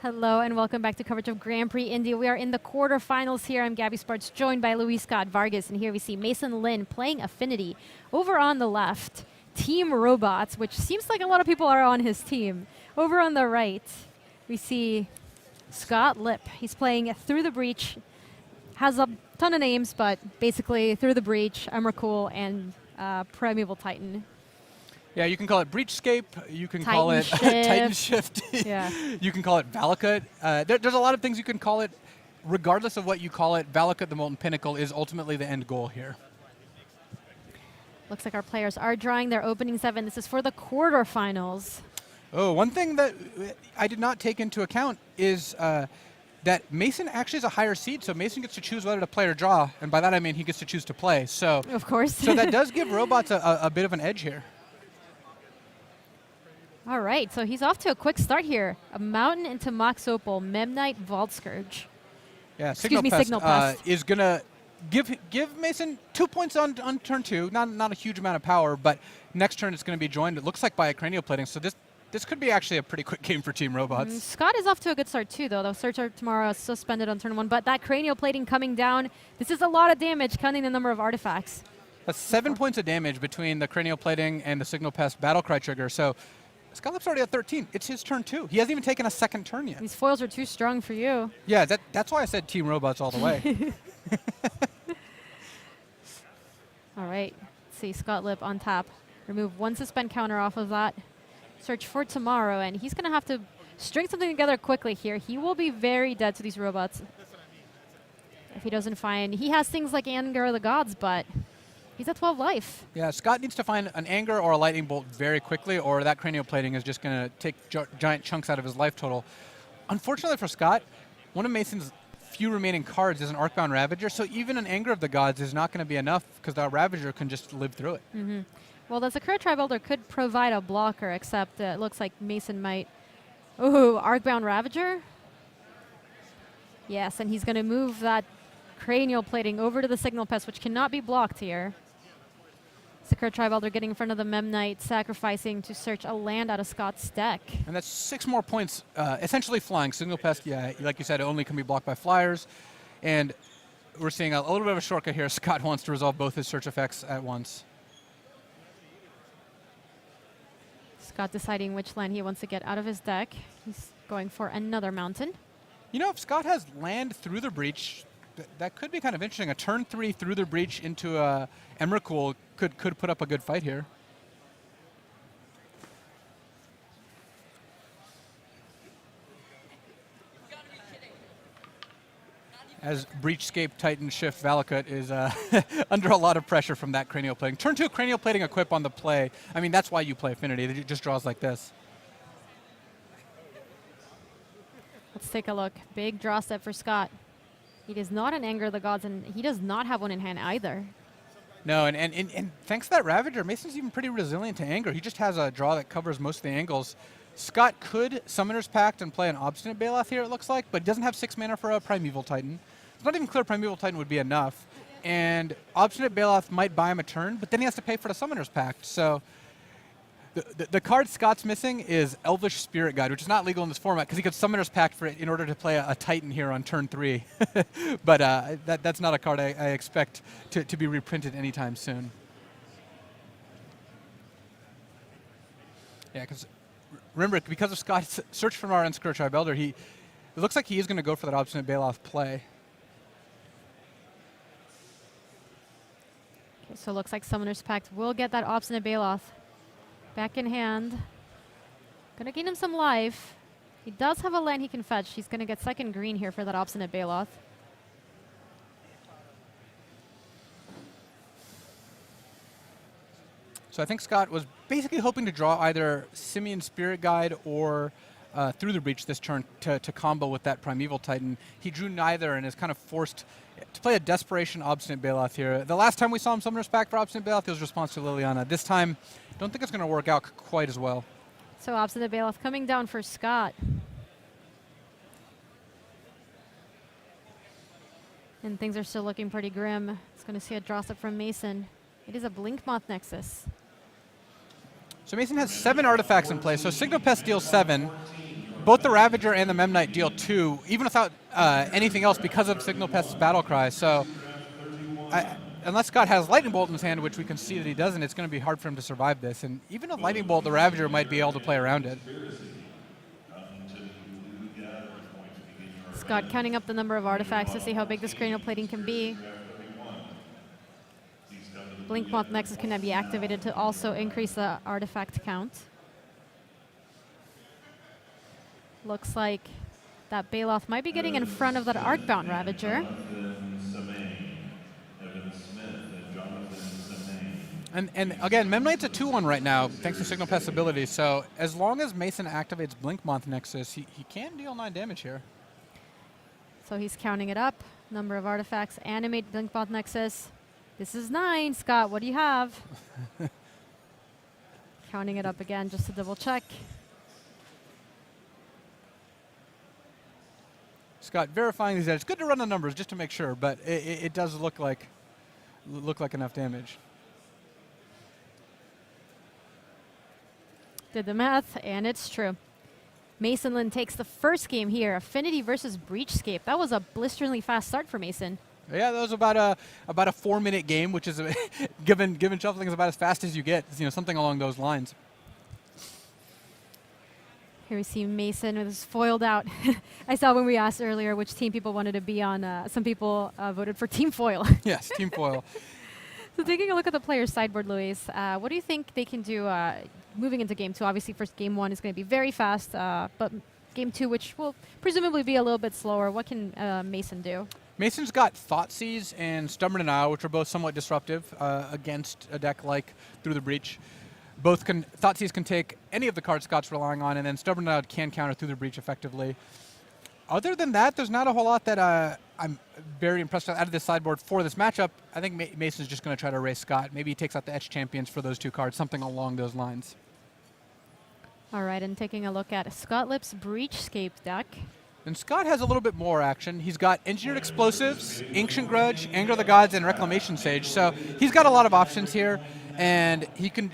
Hello and welcome back to coverage of Grand Prix Indy. We are in the quarterfinals here. I'm Gabby Sparks, joined by Luis Scott Vargas, and here we see Mason Linne playing Affinity. Over on the left, Team Robots, which seems like a lot of people are on his team. Over on the right, we see Scott Lipp. He's playing Through the Breach. Has a ton of names, but basically Through the Breach, Emrakul, and Primeval Titan. Yeah, you can call it Breachscape. You can Titan call it Shift. Titan Shift. Yeah. You can call it Valakut. There's a lot of things you can call it. Regardless of what you call it, Valakut, the Molten Pinnacle, is ultimately the end goal here. Looks like our players are drawing their opening 7. This is for the quarterfinals. Oh, one thing that I did not take into account is that Mason actually is a higher seed, so Mason gets to choose whether to play or draw, and by that I mean he gets to choose to play. So, of course. So that does give Robots a bit of an edge here. All right, so he's off to a quick start here. A Mountain into Mox Opal, Memnite, Vault Scourge. Yeah, Signal Pest is going to give Mason 2 points on turn 2. Not a huge amount of power, but next turn it's going to be joined, it looks like, by a cranial plating. So this could be actually a pretty quick game for Team Robots. Scott is off to a good start too, though. The Searcher tomorrow is suspended on turn 1, but that cranial plating coming down, this is a lot of damage, counting the number of artifacts. That's 7 points of damage between the cranial plating and the Signal Pest Battlecry trigger. So Scott Lipp's already at 13. It's his turn too. He hasn't even taken a second turn yet. These foils are too strong for you. Yeah, that's why I said Team Robots all the way. All right, let's see, Scott Lipp on top. Remove 1 suspend counter off of that. Search for tomorrow, and he's going to have to string something together quickly here. He will be very dead to these robots if he doesn't find... He has things like Anger of the Gods, but he's at 12 life. Yeah, Scott needs to find an Anger or a Lightning Bolt very quickly, or that cranial plating is just going to take giant chunks out of his life total. Unfortunately for Scott, one of Mason's few remaining cards is an Arcbound Ravager, so even an Anger of the Gods is not going to be enough because the Ravager can just live through it. Mm-hmm. Well, the Sakura Tribe Elder could provide a blocker, except it looks like Mason might... Ooh, Arcbound Ravager? Yes, and he's going to move that cranial plating over to the Signal Pest, which cannot be blocked here. Sakura Tribe Elder getting in front of the Memnite, sacrificing to search a land out of Scott's deck. And that's 6 more points, essentially flying. Signal Pest, yeah, like you said, it only can be blocked by flyers. And we're seeing a little bit of a shortcut here. Scott wants to resolve both his search effects at once. Scott deciding which land he wants to get out of his deck. He's going for another mountain. You know, if Scott has land Through the Breach, that could be kind of interesting. A turn 3 Through the Breach into Emrakul could put up a good fight here. As Breachscape Titan Shift Valakut is under a lot of pressure from that cranial plating. Turn 2 cranial plating equip on the play. I mean, that's why you play Affinity. It just draws like this. Let's take a look. Big draw step for Scott. He does not an Anger of the Gods, and he does not have one in hand either. No, and thanks to that Ravager, Mason's even pretty resilient to Anger. He just has a draw that covers most of the angles. Scott could Summoner's Pact and play an Obstinate Baloth here, it looks like, but he doesn't have 6 mana for a Primeval Titan. It's not even clear Primeval Titan would be enough. And Obstinate Baloth might buy him a turn, but then he has to pay for the Summoner's Pact. So the card Scott's missing is Elvish Spirit Guide, which is not legal in this format because he could Summoner's Pact for it in order to play a Titan here on turn 3. But that's not a card I expect to be reprinted anytime soon. Yeah, because remember, because of Scott's search for Mara and Sakura Tribe Elder, it looks like he is going to go for that Obstinate Baloth play. Okay, so it looks like Summoner's Pact will get that Obstinate Baloth back in hand. Gonna gain him some life. He does have a land he can fetch. He's gonna get second green here for that Obstinate Baloth. So I think Scott was basically hoping to draw either Simian Spirit Guide or Through the Breach this turn to combo with that Primeval Titan. He drew neither and is kind of forced to play a Desperation Obstinate Baloth here. The last time we saw him Summoner's Pact for Obstinate Baloth, it was response to Liliana. This time, don't think it's going to work out quite as well. So Obstinate Baloth coming down for Scott. And things are still looking pretty grim. It's going to see a draw step from Mason. It is a Blink Moth Nexus. So Mason has 7 artifacts in play, so Signal Pest deals 7. both the Ravager and the Memnite deal 2, even without anything else because of Signal Pest's battle cry. So unless Scott has Lightning Bolt in his hand, which we can see that he doesn't, it's going to be hard for him to survive this. And even with Lightning Bolt, the Ravager might be able to play around it. Scott counting up the number of artifacts to see how big this cranial plating can be. Blink Moth Nexus can be activated to also increase the artifact count. Looks like that Baloth might be getting in front of that Arcbound Ravager. And again, Memnite's a 2-1 right now, thanks to Signal Pest's ability. So as long as Mason activates Blink Moth Nexus, he can deal 9 damage here. So he's counting it up. Number of artifacts. Animate Blink Moth Nexus. This is 9, Scott. What do you have? Counting it up again just to double check. Scott verifying these. It's good to run the numbers just to make sure, but it does look like enough damage. Did the math, and it's true. Mason Linne takes the first game here, Affinity versus Breachscape. That was a blisteringly fast start for Mason. Yeah, that was about a 4-minute game, which is given shuffling is about as fast as you get. Something along those lines. Here we see Mason with his foiled out. I saw when we asked earlier which team people wanted to be on. Some people voted for Team Foil. Yes, Team Foil. So taking a look at the players' sideboard, Luis, what do you think they can do moving into Game 2? Obviously, first Game 1 is going to be very fast, but Game 2, which will presumably be a little bit slower, what can Mason do? Mason's got Thoughtseize and Stubborn Denial, which are both somewhat disruptive against a deck like Through the Breach. Thoughtseize can take any of the cards Scott's relying on, and then Stubborn Denial can counter Through the Breach effectively. Other than that, there's not a whole lot that I'm very impressed with out of this sideboard for this matchup. I think Mason's just going to try to race Scott. Maybe he takes out the Etched Champions for those 2 cards, something along those lines. All right, and taking a look at Scott Lipp's Breachscape deck. And Scott has a little bit more action. He's got Engineered Explosives, Ancient Grudge, Anger of the Gods, and Reclamation Sage. So he's got a lot of options here, and he can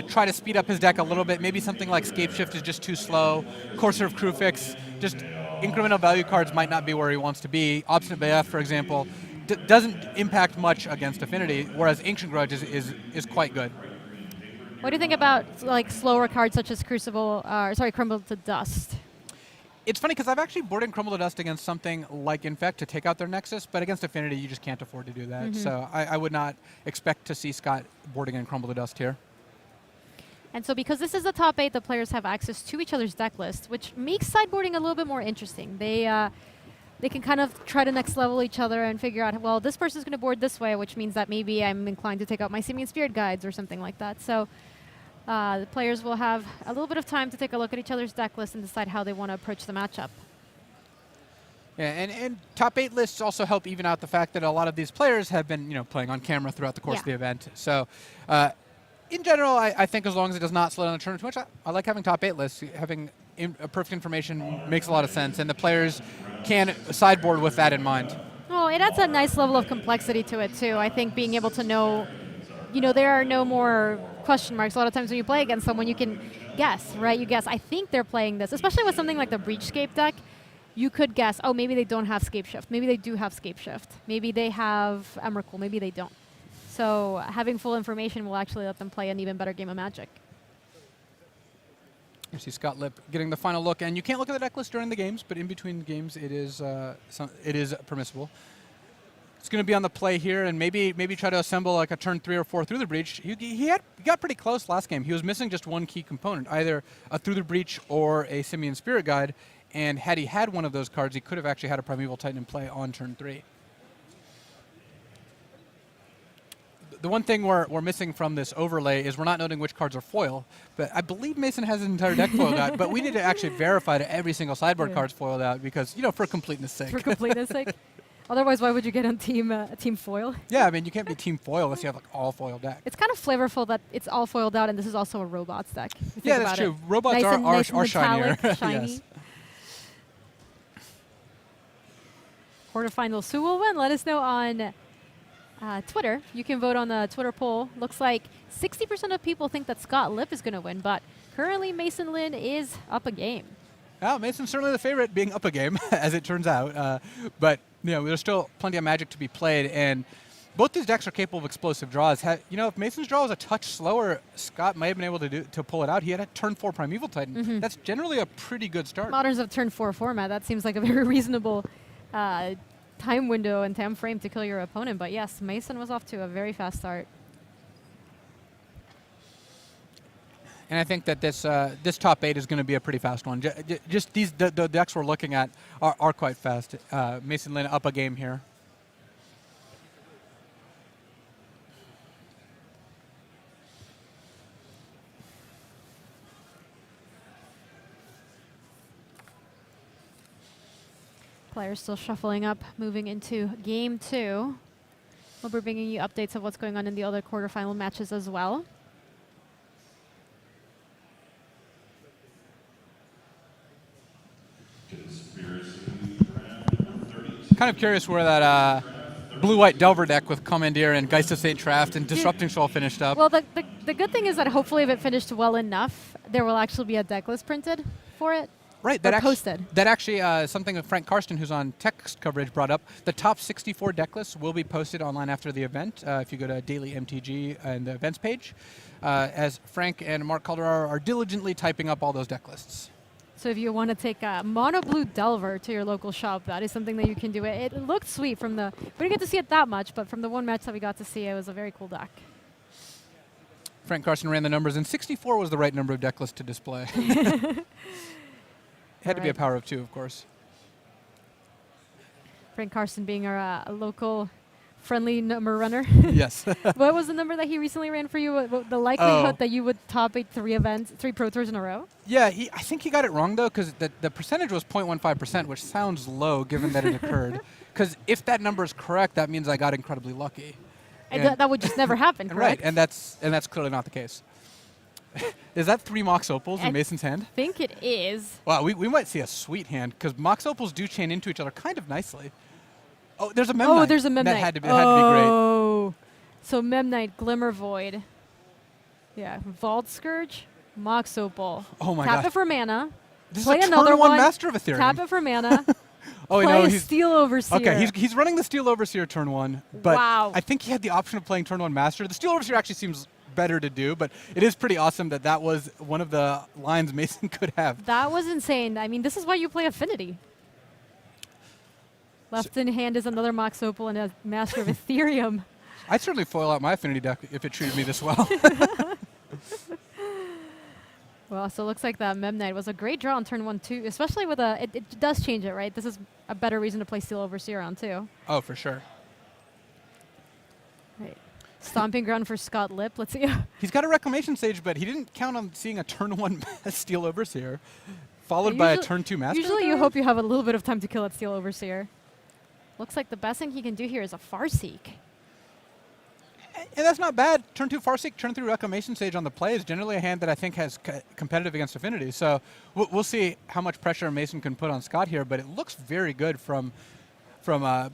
try to speed up his deck a little bit. Maybe something like Scapeshift is just too slow. Courser of Crewfix, just incremental value cards might not be where he wants to be. Obstinate Baloth, for example, doesn't impact much against Affinity, whereas Ancient Grudge is quite good. What do you think about like slower cards such as Crumble to Dust? It's funny because I've actually boarded Crumble to Dust against something like Infect to take out their Nexus, but against Affinity you just can't afford to do that. Mm-hmm. So I would not expect to see Scott boarding in Crumble to Dust here. And so because this is the top 8, the players have access to each other's deck list, which makes sideboarding a little bit more interesting. They can kind of try to next level each other and figure out, well, this person's going to board this way, which means that maybe I'm inclined to take out my Simian Spirit Guides or something like that. So the players will have a little bit of time to take a look at each other's deck list and decide how they want to approach the matchup. Yeah, and top 8 lists also help even out the fact that a lot of these players have been playing on camera throughout the course of the event. So in general, I think as long as it does not slow down the tournament too much, I like having top 8 lists. Having perfect information makes a lot of sense, and the players can sideboard with that in mind. Oh, it adds a nice level of complexity to it, too. I think being able to know, there are no more question marks. A lot of times when you play against someone, you can guess, right? You guess, I think they're playing this. Especially with something like the Breachscape deck, you could guess, oh, maybe they don't have Scapeshift. Maybe they do have Scapeshift. Maybe they have Emrakul. Maybe they don't. So having full information will actually let them play an even better game of Magic. You see Scott Lipp getting the final look, and you can't look at the deck list during the games, but in between games it is permissible. It's going to be on the play here, and maybe try to assemble like a turn 3 or 4 Through the Breach. He got pretty close last game. He was missing just one key component, either a Through the Breach or a Simian Spirit Guide, and had he had one of those cards, he could have actually had a Primeval Titan in play on turn 3. The one thing we're missing from this overlay is we're not noting which cards are foil, but I believe Mason has his entire deck foiled out, but we need to actually verify that every single sideboard card's foiled out because, for completeness sake. For completeness sake? Otherwise, why would you get on team foil? Yeah, I mean, you can't be team foil unless you have like all foil deck. It's kind of flavorful that it's all foiled out, and this is also a robots deck. Yeah, that's true. Robots nice are shinier. Shiny. Yes. Quarterfinals, who will win? Let us know on Twitter. You can vote on the Twitter poll. Looks like 60% of people think that Scott Lipp is going to win, but currently Mason Linne is up a game. Well, Mason's certainly the favorite, being up a game, as it turns out. But there's still plenty of Magic to be played, and both these decks are capable of explosive draws. If Mason's draw was a touch slower, Scott might have been able to pull it out. He had a turn 4 Primeval Titan. That's generally a pretty good start. Moderns of turn 4 format, that seems like a very reasonable time window and time frame to kill your opponent. But yes, Mason was off to a very fast start. And I think that this top 8 is going to be a pretty fast one. Just the decks we're looking at are quite fast. Mason Linne up a game here. Players still shuffling up, moving into game 2. We'll be bringing you updates of what's going on in the other quarterfinal matches as well. Kind of curious where that blue-white Delver deck with Commandeer and Geist of St. Traft and Disrupting Soul finished up. Well, the good thing is that hopefully if it finished well enough, there will actually be a deck list printed for it. Right, posted. That actually something that Frank Karsten, who's on text coverage, brought up. The top 64 deck lists will be posted online after the event if you go to Daily MTG and the events page, as Frank and Mark Calder are diligently typing up all those deck lists. So if you want to take a mono blue Delver to your local shop, that is something that you can do. It looked sweet we didn't get to see it that much, but from the one match that we got to see, it was a very cool deck. Frank Karsten ran the numbers, and 64 was the right number of deck lists to display. Had to be a power of 2, of course. Frank Karsten being our local friendly number runner. Yes. What was the number that he recently ran for you? The likelihood that you would top 8 3 Pro Tours in a row? Yeah, I think he got it wrong, though, because the percentage was 0.15%, which sounds low given that it occurred. Because if that number is correct, that means I got incredibly lucky. And that would just never happen, correct? Right, and that's clearly not the case. Is that 3 Mox Opals in Mason's hand? I think it is. Wow, we might see a sweet hand, because Mox Opals do chain into each other kind of nicely. Oh, there's a Mem Knight. Oh, there's a Mem Knight. That had to be great. Oh, so Mem Knight, Glimmer Void. Yeah, Vault Scourge, Mox Opal. Oh my god. god. Tap it for mana. This play is a another turn 1 one. Master of Ethereum. Tap it for mana. Oh, play no, a he's Steel Overseer. Okay, he's running the Steel Overseer turn 1, but wow. I think he had the option of playing turn 1 Master. The Steel Overseer actually seems better to do, but it is pretty awesome that was one of the lines Mason could have. That was insane. I mean, this is why you play Affinity. Left in hand is another Mox Opal and a Master of Ethereum. I'd certainly foil out my Affinity deck if it treated me this well. Well, so it looks like that Mem Knight was a great draw on turn 1 too, especially with it does change it, right? This is a better reason to play Steel Overseer on too. Oh, for sure. Right. Stomping ground for Scott Lipp. Let's see. He's got a Reclamation Sage, but he didn't count on seeing a turn 1 Steel Overseer, followed by a turn 2 Master. Usually you hope you have a little bit of time to kill that Steel Overseer. Looks like the best thing he can do here is a Farseek. And that's not bad. Turn 2 Farseek, turn 3 Reclamation Sage on the play is generally a hand that I think has competitive against Affinity. So we'll see how much pressure Mason can put on Scott here, but it looks very good from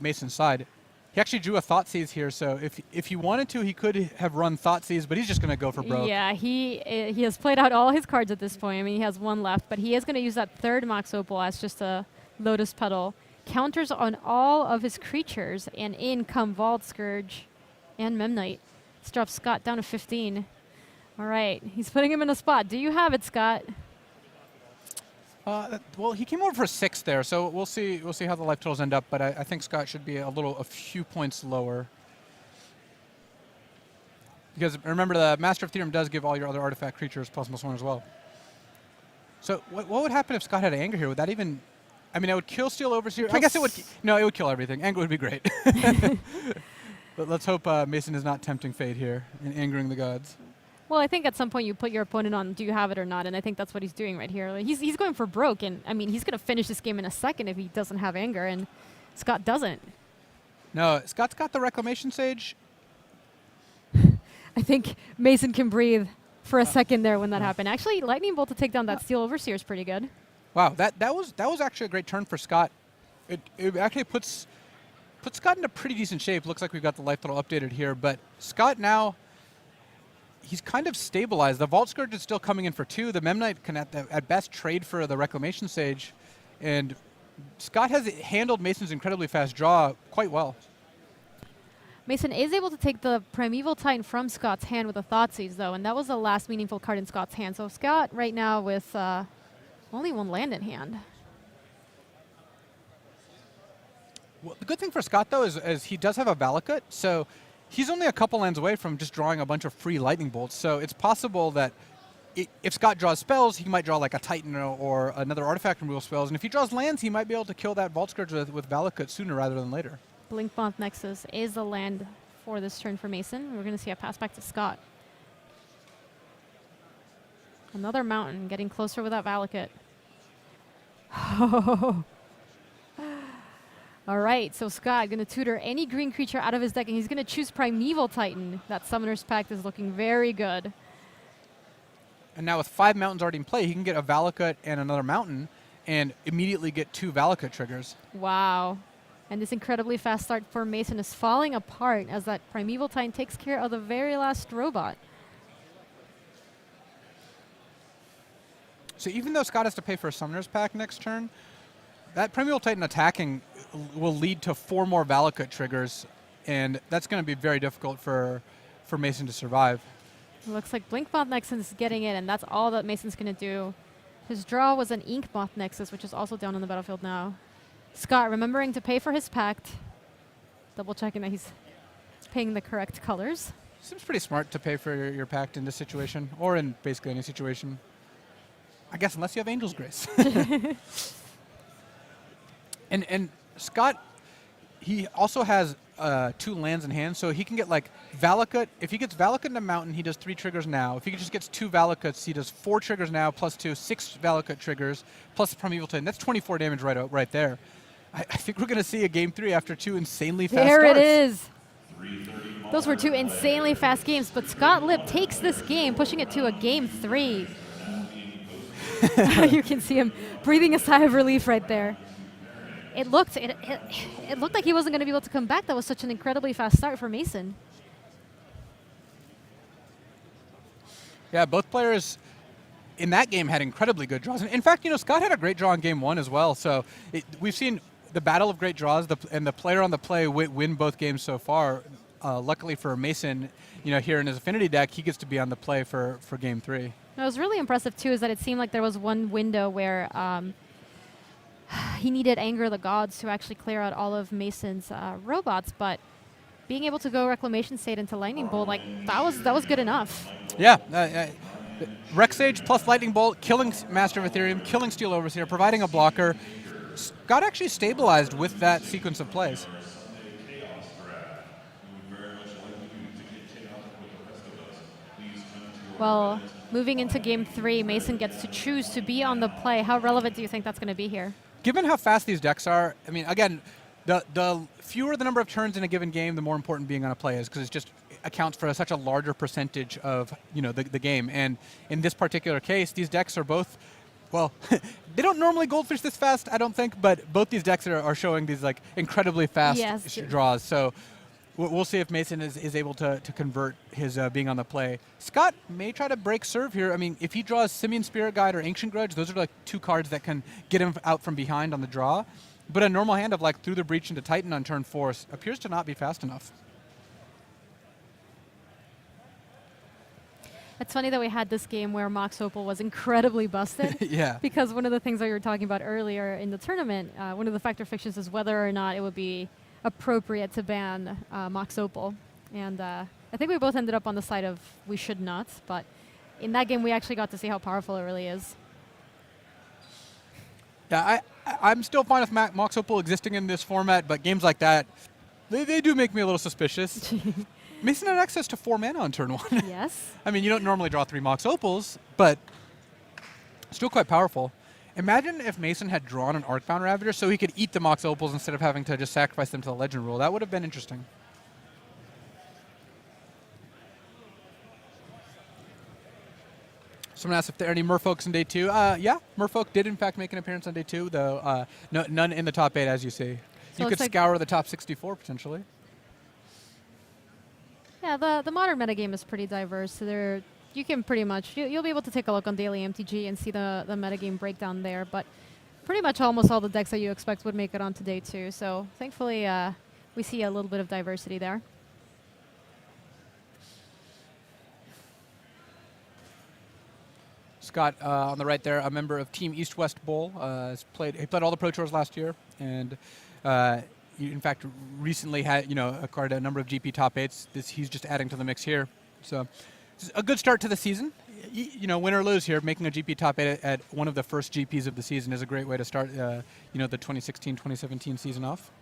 Mason's side. He actually drew a Thoughtseize here, so if he wanted to, he could have run Thoughtseize, but he's just going to go for broke. Yeah, he has played out all his cards at this point. I mean, he has one left, but he is going to use that third Mox Opal as just a Lotus Petal. Counters on all of his creatures, and in come Vault Scourge and Mem Knight. This drops Scott down to 15. All right, he's putting him in a spot. Do you have it, Scott? Well, he came over for 6 there, so we'll see how the life totals end up. But I think Scott should be a few points lower. Because remember, the Master of Ethereum does give all your other artifact creatures +1 as well. So what would happen if Scott had anger here? Would that even? I mean, it would kill Steel Overseer. I guess it would. No, it would kill everything. Anger would be great. But let's hope Mason is not tempting fate here and angering the gods. Well, I think at some point you put your opponent on, do you have it or not? And I think that's what he's doing right here. Like, he's going for broke, and I mean, he's going to finish this game in a second if he doesn't have anger, and Scott doesn't. No, Scott's got the Reclamation Sage. I think Mason can breathe for a second there when that happened. Actually, Lightning Bolt to take down that Steel Overseer is pretty good. Wow, that was actually a great turn for Scott. It actually puts Scott in a pretty decent shape. Looks like we've got the life total updated here, but Scott now he's kind of stabilized. The Vault Scourge is still coming in for 2. The Memnite can at best trade for the Reclamation Sage. And Scott has handled Mason's incredibly fast draw quite well. Mason is able to take the Primeval Titan from Scott's hand with a Thoughtseize, though, and that was the last meaningful card in Scott's hand. So Scott right now with only 1 land in hand. Well, the good thing for Scott, though, is he does have a Valakut, so he's only a couple lands away from just drawing a bunch of free lightning bolts. So it's possible that if Scott draws spells, he might draw like a Titan or another artifact removal spells. And if he draws lands, he might be able to kill that Vault Scourge with Valakut sooner rather than later. Blinkmoth Nexus is the land for this turn for Mason. We're going to see a pass back to Scott. Another mountain, getting closer with that Valakut. All right, so Scott going to tutor any green creature out of his deck, and he's going to choose Primeval Titan. That Summoner's Pact is looking very good. And now with 5 mountains already in play, he can get a Valakut and another mountain and immediately get 2 Valakut triggers. Wow. And this incredibly fast start for Mason is falling apart as that Primeval Titan takes care of the very last robot. So even though Scott has to pay for a Summoner's Pact next turn, that Primeval Titan attacking will lead to 4 more Valakut triggers, and that's going to be very difficult for Mason to survive. It looks like Blinkmoth Nexus is getting it, and that's all that Mason's going to do. His draw was an Inkmoth Nexus, which is also down on the battlefield now. Scott remembering to pay for his pact, double checking that he's paying the correct colors. Seems pretty smart to pay for your pact in this situation, or in basically any situation. I guess unless you have Angel's Grace. And Scott, he also has 2 lands in hand, so he can get like Valakut. If he gets Valakut in a mountain, he does 3 triggers now. If he just gets 2 Valakuts, he does 4 triggers now, plus 2, 6 Valakut triggers, plus the Primeval Titan. That's 24 damage right there. I think we're going to see a game 3 after 2 insanely fast There starts. it is. Those were 2 insanely fast games, but Scott Lipp takes this game, pushing it to a game 3. You can see him breathing a sigh of relief right there. It looked like he wasn't going to be able to come back. That was such an incredibly fast start for Mason. Yeah, both players in that game had incredibly good draws. In fact, Scott had a great draw in game 1 as well. So we've seen the battle of great draws, and the player on the play win both games so far. Luckily for Mason, here in his Affinity deck, he gets to be on the play for game 3. What was really impressive too is that it seemed like there was one window where he needed Anger of the Gods to actually clear out all of Mason's robots, but being able to go Reclamation State into Lightning Bolt, like that was good enough. Yeah, Rec Sage plus Lightning Bolt, killing Master of Ethereum, killing Steel Overseer, providing a blocker. Scott actually stabilized with that sequence of plays. Well, moving into game 3, Mason gets to choose to be on the play. How relevant do you think that's going to be here? Given how fast these decks are, I mean, again, the fewer the number of turns in a given game, the more important being on a play is, because it just accounts for such a larger percentage of the game. And in this particular case, these decks are both, well, they don't normally goldfish this fast, I don't think, but both these decks are showing these like incredibly fast draws. So we'll see if Mason is able to convert his being on the play. Scott may try to break serve here. I mean, if he draws Simian Spirit Guide or Ancient Grudge, those are like 2 cards that can get him out from behind on the draw. But a normal hand of like Through the Breach into Titan on turn 4 appears to not be fast enough. It's funny that we had this game where Mox Opal was incredibly busted. Yeah. Because one of the things that you were talking about earlier in the tournament, one of the factor fictions is whether or not it would be appropriate to ban Mox Opal. And I think we both ended up on the side of we should not, but in that game we actually got to see how powerful it really is. Yeah, I'm still fine with Mox Opal existing in this format, but games like that, they do make me a little suspicious. Mason had access to 4 mana on turn 1. Yes. I mean, you don't normally draw 3 Mox Opals, but still quite powerful. Imagine if Mason had drawn an Arcbound Ravager so he could eat the Mox Opals instead of having to just sacrifice them to the Legend rule. That would have been interesting. Someone asked if there are any Merfolks in day 2. Yeah, Merfolk did in fact make an appearance on day 2, though none in the top 8, as you see. So you could scour the top 64 potentially. Yeah, the modern metagame is pretty diverse. So you can pretty much, you'll be able to take a look on Daily MTG and see the metagame breakdown there. But pretty much almost all the decks that you expect would make it onto day 2. So thankfully, we see a little bit of diversity there. Scott on the right there, a member of Team East West Bowl, he played all the Pro Tours last year, and in fact recently had acquired a number of GP top 8s. He's just adding to the mix here, so it's a good start to the season. Win or lose here, making a GP top 8 at one of the first GPs of the season is a great way to start the 2016-2017 season off.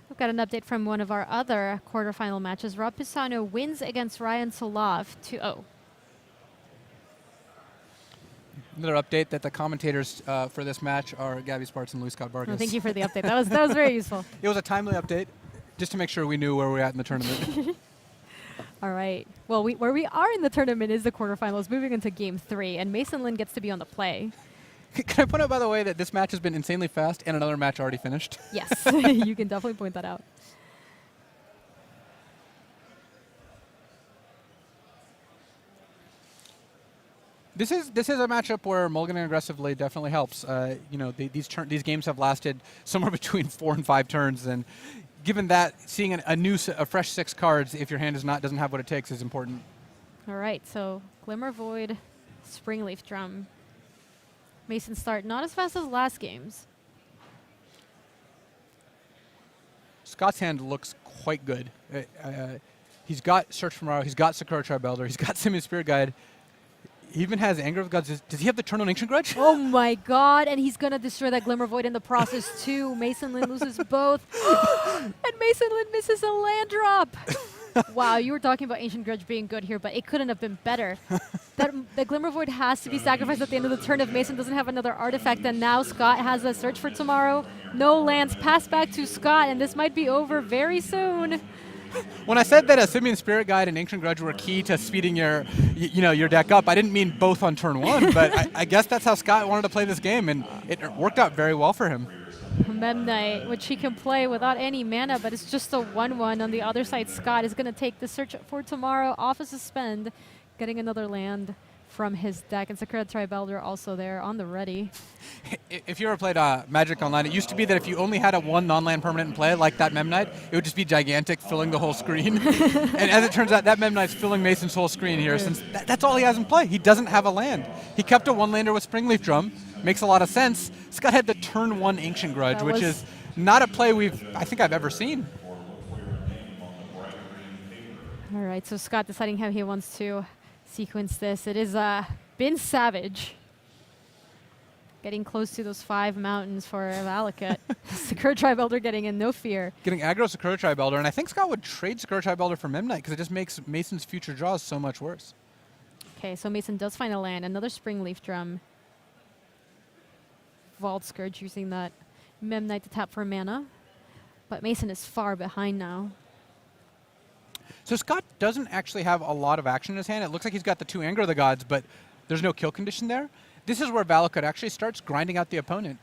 We've got an update from one of our other quarterfinal matches. Rob Pisano wins against Ryan Solov 2-0. Another update that the commentators for this match are Gabby Sparts and Luis Scott Vargas. Well, thank you for the update. That was very useful. It was a timely update, just to make sure we knew where we were at in the tournament. All right. Well, where we are in the tournament is the quarterfinals, moving into Game 3, and Mason Linne gets to be on the play. Can I point out, by the way, that this match has been insanely fast and another match already finished? Yes, you can definitely point that out. This is a matchup where mulliganing aggressively definitely helps. These games have lasted somewhere between 4 and 5 turns, and given that, seeing a fresh 6 cards if your hand doesn't have what it takes is important. All right, so Glimmer Void, Springleaf Drum. Mason start not as fast as last game's. Scott's hand looks quite good. He's got Search for Tomorrow, he's got Sakura Tribe Elder, he's got Simian Spirit Guide. He even has Anger of Gods. Does he have the Turn on Ancient Grudge? Oh my god, and he's going to destroy that Glimmer Void in the process too. Mason Linne loses both. And Mason Linne misses a land drop. Wow, you were talking about Ancient Grudge being good here, but it couldn't have been better. The Glimmer Void has to be sacrificed at the end of the turn if Mason doesn't have another artifact, and now Scott has a Search for Tomorrow. No lands, pass back to Scott, and this might be over very soon. When I said that a Simian Spirit Guide and Ancient Grudge were key to speeding your deck up, I didn't mean both on turn 1, but I guess that's how Scott wanted to play this game, and it worked out very well for him. Memnite, which he can play without any mana, but it's just a 1/1. On the other side, Scott is going to take the Search for Tomorrow off a suspend, getting another land from his deck, and Sakura Tribe Elder also there on the ready. If you ever played Magic Online, it used to be that if you only had a 1 non-land permanent in play, like that Memnite, it would just be gigantic, filling the whole screen. And as it turns out, that Memnite's filling Mason's whole screen here, since that's all he has in play. He doesn't have a land. He kept a 1-lander with Springleaf Drum. Makes a lot of sense. Scott had the turn 1 Ancient Grudge, which is not a play I think I've ever seen. All right, so Scott deciding how he wants to sequence this. It is been savage. Getting close to those 5 mountains for Valakut. Sakura Tribe Elder getting in, no fear. Getting aggro Sakura Tribe Elder, and I think Scott would trade Sakura Tribe Elder for Memnite because it just makes Mason's future draws so much worse. Okay, so Mason does find a land. Another Springleaf Drum. Vault Scourge using that Memnite to tap for mana. But Mason is far behind now. So Scott doesn't actually have a lot of action in his hand. It looks like he's got the 2 Anger of the Gods, but there's no kill condition there. This is where Valakut actually starts grinding out the opponent.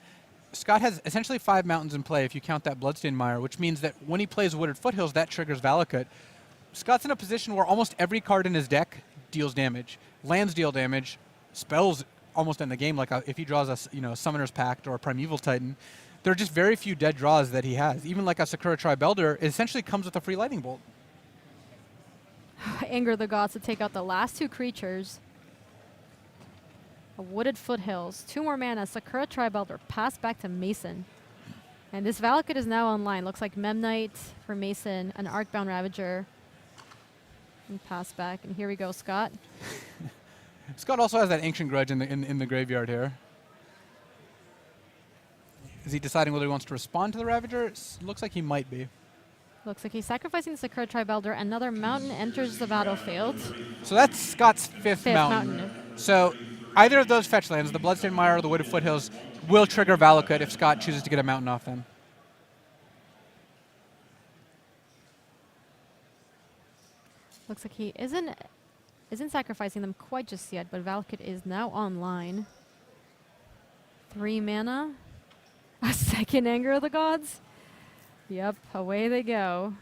Scott has essentially 5 mountains in play if you count that Bloodstained Mire, which means that when he plays Wooded Foothills, that triggers Valakut. Scott's in a position where almost every card in his deck deals damage. Lands deal damage, spells almost in the game, like if he draws a Summoner's Pact or a Primeval Titan. There are just very few dead draws that he has. Even like a Sakura Tribe Elder, it essentially comes with a free Lightning Bolt. Anger the Gods to take out the last 2 creatures. A Wooded Foothills, 2 more mana, Sakura Tribe Elder, pass back to Mason. And this Valakut is now online. Looks like Memnite for Mason, an Arcbound Ravager, and pass back. And here we go, Scott. Scott also has that Ancient Grudge in the graveyard here. Is he deciding whether he wants to respond to the Ravager? Looks like he might be. Looks like he's sacrificing Sakura Tribe Elder. Another mountain enters the battlefield. So that's Scott's fifth mountain. So either of those fetch lands, the Bloodstained Mire or the Wooded Foothills, will trigger Valakut if Scott chooses to get a mountain off them. Looks like he isn't sacrificing them quite just yet, but Valakut is now online. 3 mana. A second Anger of the Gods. Yep, away they go.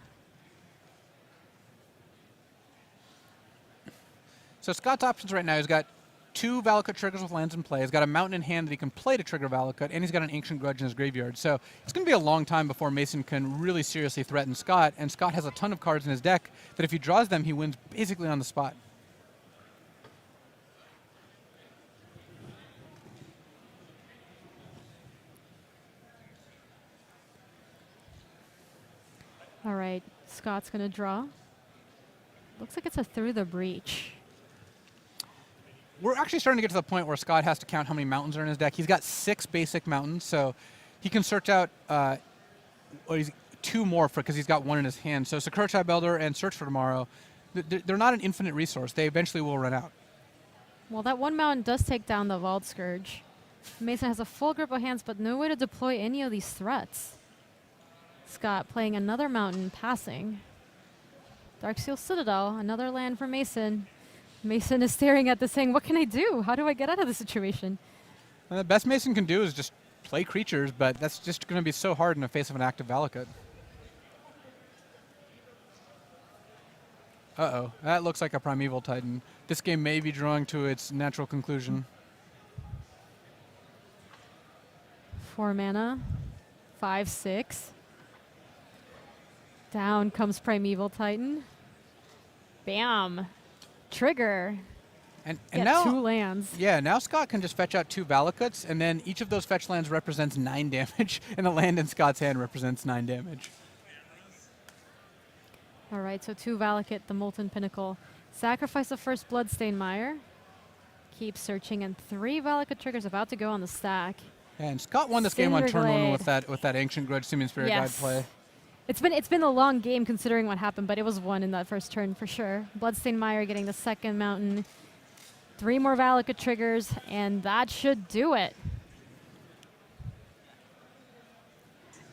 So Scott's options right now, he's got 2 Valakut triggers with lands in play. He's got a mountain in hand that he can play to trigger Valakut, and he's got an Ancient Grudge in his graveyard. So it's going to be a long time before Mason can really seriously threaten Scott, and Scott has a ton of cards in his deck that if he draws them, he wins basically on the spot. All right, Scott's going to draw. Looks like it's a Through the Breach. We're actually starting to get to the point where Scott has to count how many mountains are in his deck. He's got 6 basic mountains, so he can search out 2 more because he's got 1 in his hand. So Sakura Tribe Elder and Search for Tomorrow, they're not an infinite resource. They eventually will run out. Well, that 1 mountain does take down the Vault Scourge. Mason has a full grip of hands, but no way to deploy any of these threats. Scott playing another mountain, passing. Darksteel Citadel, another land for Mason. Mason is staring at this saying, what can I do? How do I get out of this situation? And the best Mason can do is just play creatures, but that's just going to be so hard in the face of an active Valakut. Uh-oh, that looks like a Primeval Titan. This game may be drawing to its natural conclusion. 4 mana, 5/6. Down comes Primeval Titan. Bam. Trigger. And Get now 2 lands. Yeah, now Scott can just fetch out 2 Valakuts, and then each of those fetch lands represents 9 damage, and the land in Scott's hand represents 9 damage. All right, so 2 Valakut, the Molten Pinnacle. Sacrifice the first Bloodstained Mire. Keep searching, and 3 Valakut triggers about to go on the stack. And Scott won this game on turn 1 Cinderglade. with that Ancient Grudge Simian Spirit Guide play. It's been a long game considering what happened, but it was won in that first turn for sure. Bloodstained Mire getting the 2nd mountain. 3 more Valakut triggers, and that should do it.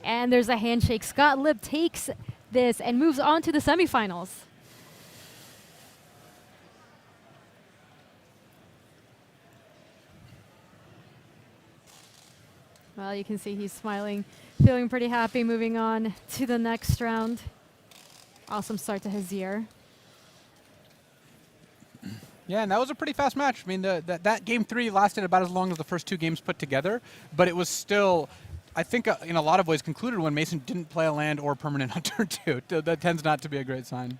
And there's a handshake. Scott Lipp takes this and moves on to the semifinals. Well, you can see he's smiling, feeling pretty happy, moving on to the next round. Awesome start to his year. Yeah, and that was a pretty fast match. I mean, that game 3 lasted about as long as the first 2 games put together, but it was still, I think, in a lot of ways concluded when Mason didn't play a land or permanent on turn 2. That tends not to be a great sign.